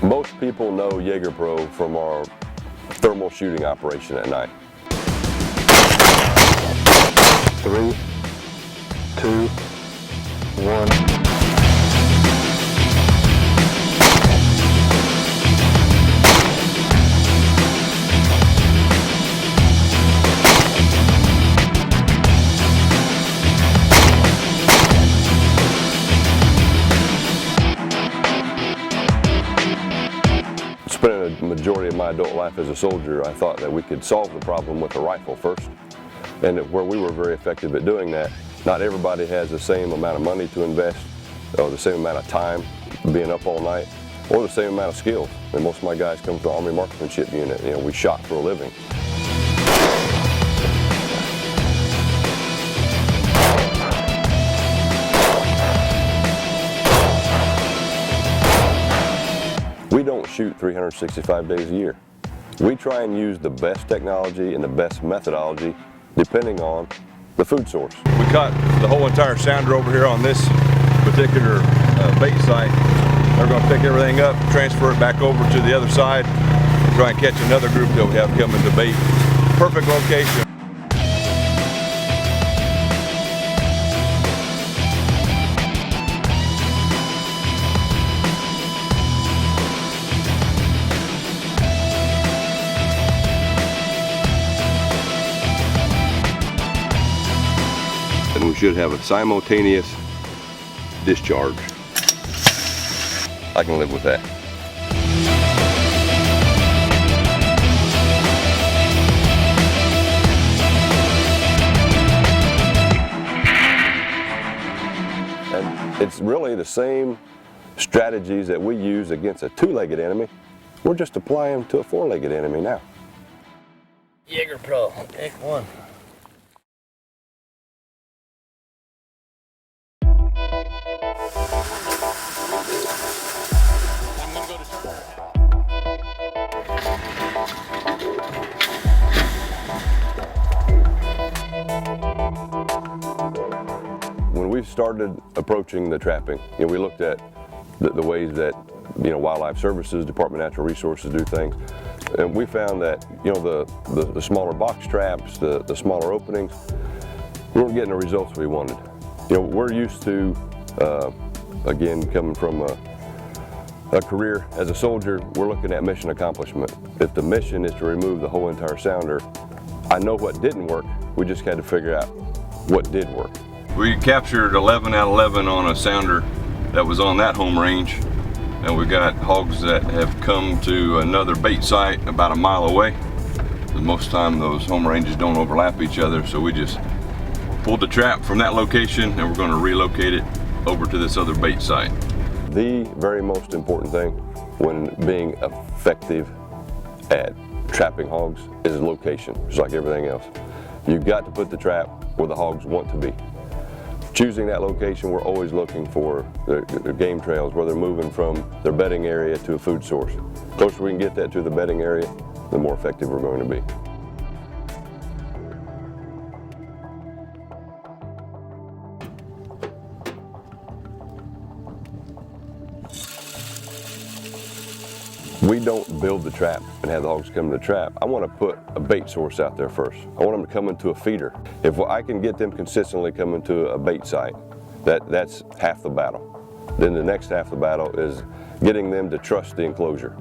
Most people know Jager Pro from our thermal shooting operation at night. 3, 2, 1. Spending a majority of my adult life as a soldier, I thought that we could solve the problem with a rifle first. And where we were very effective at doing that, not everybody has the same amount of money to invest, or the same amount of time being up all night, or the same amount of skills. And most of my guys come from the Army Marksmanship Unit. You know, we shot for a living. We don't shoot 365 days a year. We try and use the best technology and the best methodology depending on the food source. We caught the whole entire sounder over here on this particular bait site. They're going to pick everything up, transfer it back over to the other side, and try and catch another group that we have coming to bait. Perfect location. And we should have a simultaneous discharge. I can live with that. And it's really the same strategies that we use against a two-legged enemy. We're just applying them to a four-legged enemy now. Jager Pro, take one. When we started approaching the trapping, you know, we looked at the ways that, you know, Wildlife Services, Department of Natural Resources do things, and we found that, you know, the smaller box traps, the smaller openings, we weren't getting the results we wanted. You know, we're used to, again, coming from a career as a soldier, we're looking at mission accomplishment. If the mission is to remove the whole entire sounder, I know what didn't work. We just had to figure out what did work. We captured 11 out of 11 on a sounder that was on that home range. And we got hogs that have come to another bait site about a mile away. Most of the time those home ranges don't overlap each other, so we just pulled the trap from that location and we're going to relocate it over to this other bait site. The very most important thing when being effective at trapping hogs is location, just like everything else. You've got to put the trap where the hogs want to be. Choosing that location, we're always looking for the game trails where they're moving from their bedding area to a food source. The closer we can get that to the bedding area, the more effective we're going to be. We don't build the trap and have the hogs come to the trap. I want to put a bait source out there first. I want them to come into a feeder. If I can get them consistently coming to a bait site, that's half the battle. Then the next half of the battle is getting them to trust the enclosure.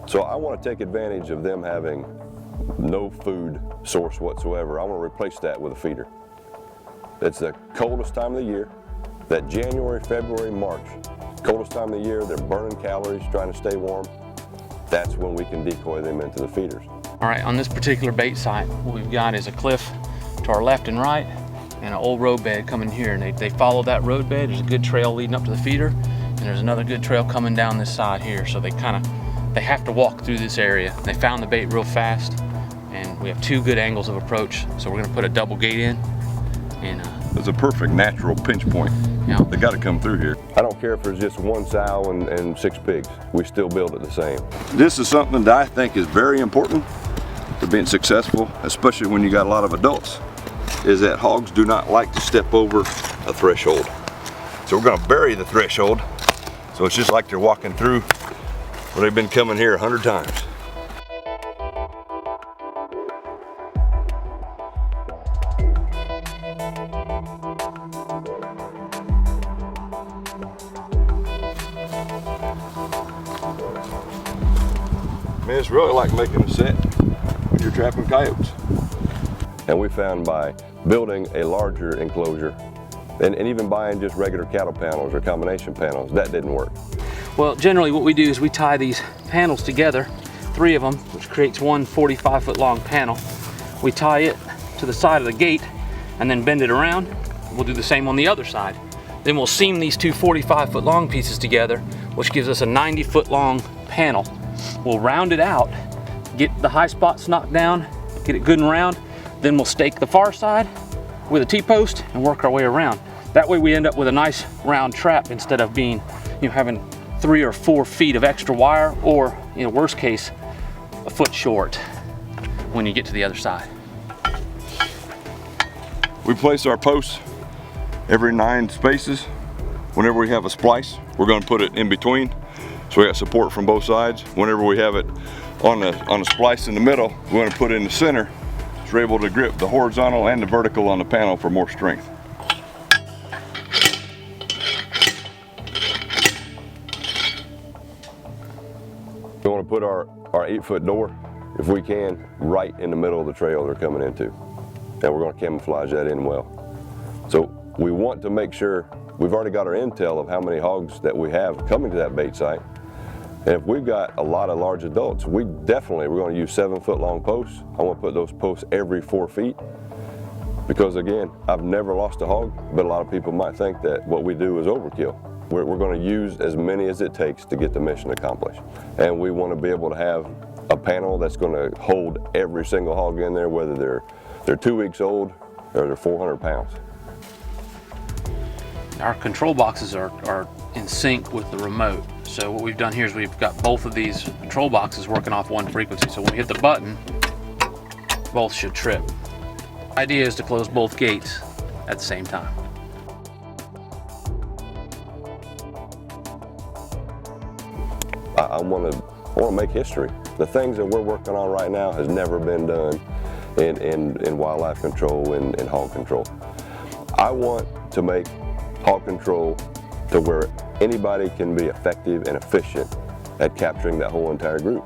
So I want to take advantage of them having no food source whatsoever. I want to replace that with a feeder. It's the coldest time of the year, that January, February, March. Coldest time of the year, they're burning calories, trying to stay warm. That's when we can decoy them into the feeders. All right, on this particular bait site, what we've got is a cliff to our left and right, and an old road bed coming here. And they follow that road bed. There's a good trail leading up to the feeder, and there's another good trail coming down this side here. So they have to walk through this area. They found the bait real fast, and we have two good angles of approach. So we're gonna put a double gate in and It's a perfect natural pinch point. Yeah. They got to come through here. I don't care if there's just one sow and 6 pigs. We still build it the same. This is something that I think is very important to being successful, especially when you got a lot of adults, is that hogs do not like to step over a threshold. So we're gonna bury the threshold, so it's just like they're walking through where they've been coming here 100 times. Man, it's really like making a set when you're trapping coyotes. And we found by building a larger enclosure and even buying just regular cattle panels or combination panels, that didn't work. Well, generally what we do is we tie these panels together, 3 of them, which creates one 45-foot long panel. We tie it to the side of the gate and then bend it around. We'll do the same on the other side. Then we'll seam these 2 45-foot long pieces together, which gives us a 90-foot long panel. We'll round it out, get the high spots knocked down, get it good and round, then we'll stake the far side with a T-post and work our way around. That way we end up with a nice round trap instead of being, having 3 or 4 feet of extra wire, or worst case, a foot short when you get to the other side. We place our posts every 9 spaces. Whenever we have a splice, we're going to put it in between, so we got support from both sides. Whenever we have it on a splice in the middle, we're going to put it in the center, so we're able to grip the horizontal and the vertical on the panel for more strength. We want to put our 8-foot door, if we can, right in the middle of the trail they're coming into. And we're going to camouflage that in well. So we want to make sure we've already got our intel of how many hogs that we have coming to that bait site. And if we've got a lot of large adults, we're going to use 7-foot long posts. I want to put those posts every 4 feet. Because again, I've never lost a hog, but a lot of people might think that what we do is overkill. We're going to use as many as it takes to get the mission accomplished. And we want to be able to have a panel that's going to hold every single hog in there, whether they're 2 weeks old or they're 400 pounds. Our control boxes are in sync with the remote. So what we've done here is we've got both of these control boxes working off one frequency. So when we hit the button, both should trip. The idea is to close both gates at the same time. I want to make history. The things that we're working on right now has never been done in wildlife control and hog control. I want to make hog control to where anybody can be effective and efficient at capturing that whole entire group.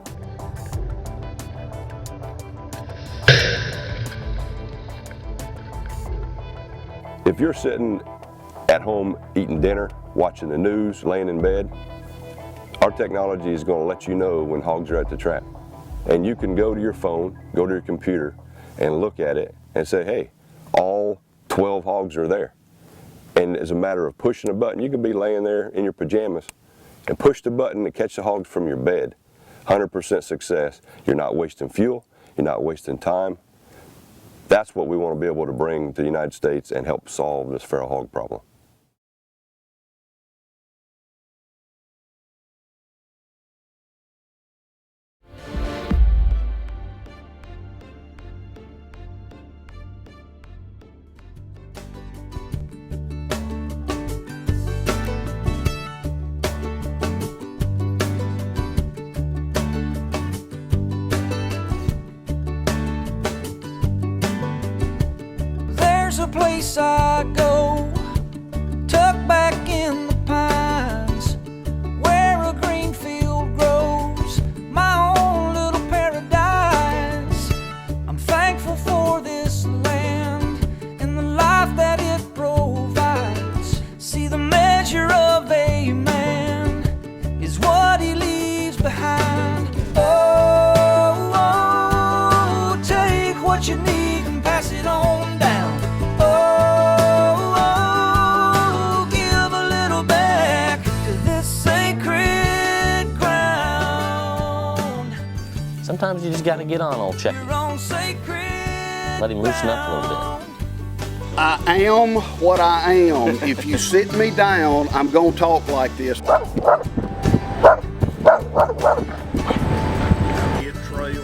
If you're sitting at home eating dinner, watching the news, laying in bed, our technology is going to let you know when hogs are at the trap. And you can go to your phone, go to your computer, and look at it and say, hey, all 12 hogs are there. And it's a matter of pushing a button. You can be laying there in your pajamas and push the button to catch the hogs from your bed. 100% success. You're not wasting fuel. You're not wasting time. That's what we want to be able to bring to the United States and help solve this feral hog problem. There's a place I go, tucked back in the pines, where a green field grows, my own little paradise. I'm thankful for this land and the life that it provides. See, the measure of a man is what he leaves behind. Oh, oh, take what you need and pass it on down. Sometimes you just got to get on old Checky. Let him loosen up a little bit. I am what I am. If you sit me down, I'm gonna talk like this. Get trails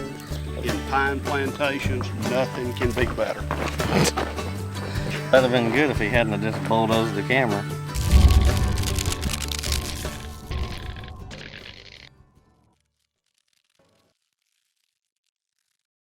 in pine plantations, nothing can be better. That'd have been good if he hadn't have just bulldozed the camera.